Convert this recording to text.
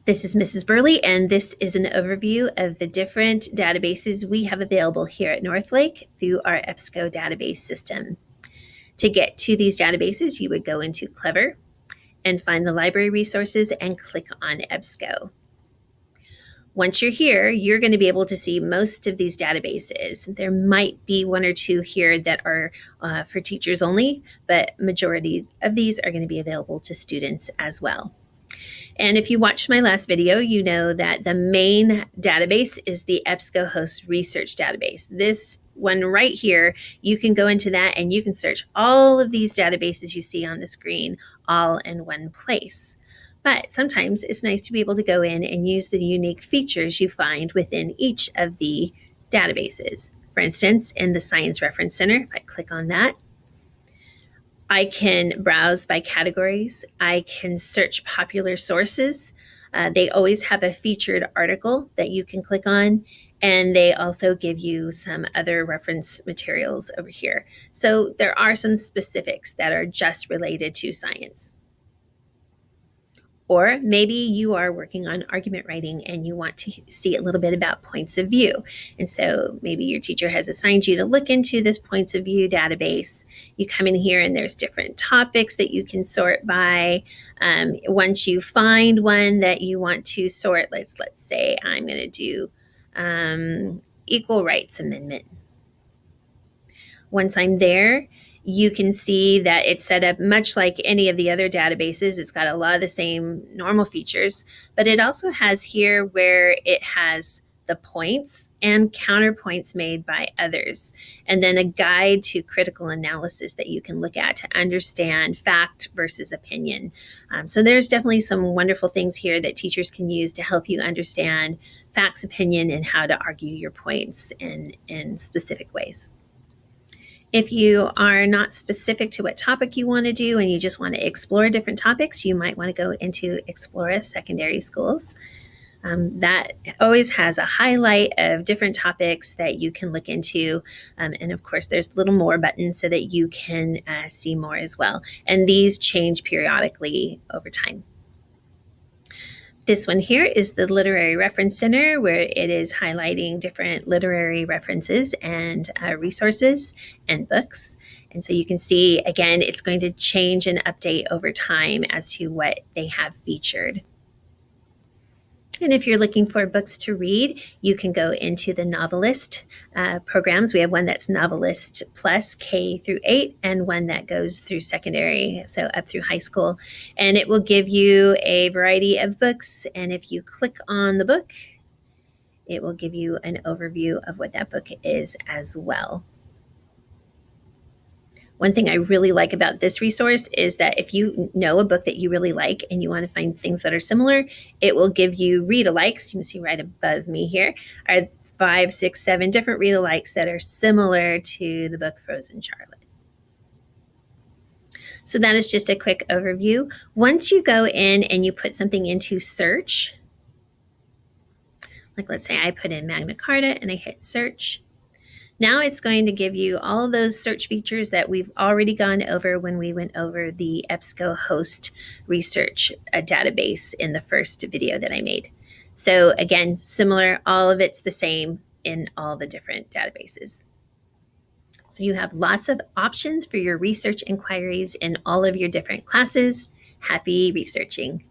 This is Mrs. Burley, and this is an overview of the different databases we have available here at Northlake through our EBSCO database system. To get to these databases, you would go into Clever and find the library resources and click on EBSCO. Once you're here, you're going to be able to see most of these databases. There might be one or two here that are for teachers only, but majority of these are going to be available to students as well. And if you watched my last video, you know that the main database is the EBSCO Host Research Database. This one right here, you can go into that and you can search all of these databases you see on the screen all in one place. But sometimes it's nice to be able to go in and use the unique features you find within each of the databases. For instance, in the Science Reference Center, if I click on that, I can browse by categories. I can search popular sources. They always have a featured article that you can click on, and they also give you some other reference materials over here. So there are some specifics that are just related to science. Or maybe you are working on argument writing and you want to see a little bit about points of view. And so maybe your teacher has assigned you to look into this points of view database. You come in here and there's different topics that you can sort by. Once you find one that you want to sort, let's say I'm going to do Equal Rights Amendment. Once I'm there, you can see that it's set up much like any of the other databases. It's got a lot of the same normal features, but it also has here where it has the points and counterpoints made by others, and then a guide to critical analysis that you can look at to understand fact versus opinion. So there's definitely some wonderful things here that teachers can use to help you understand facts, opinion, and how to argue your points in specific ways. If you are not specific to what topic you want to do and you just want to explore different topics, you might want to go into Explora Secondary Schools. That always has a highlight of different topics that you can look into. And of course, there's little more buttons so that you can see more as well. And these change periodically over time. This one here is the Literary Reference Center, where it is highlighting different literary references and resources and books. And so you can see, again, it's going to change and update over time as to what they have featured. And if you're looking for books to read, you can go into the Novelist programs. We have one that's Novelist Plus K through 8 and one that goes through secondary, so up through high school. And it will give you a variety of books. And if you click on the book, it will give you an overview of what that book is as well. One thing I really like about this resource is that if you know a book that you really like and you want to find things that are similar, it will give you read-alikes. You can see right above me here are 5, 6, 7 different read-alikes that are similar to the book Frozen Charlotte. So that is just a quick overview. Once you go in and you put something into search, like let's say I put in Magna Carta and I hit search, now it's going to give you all those search features that we've already gone over when we went over the EBSCO Host Research database in the first video that I made. So again, similar, all of it's the same in all the different databases. So you have lots of options for your research inquiries in all of your different classes. Happy researching.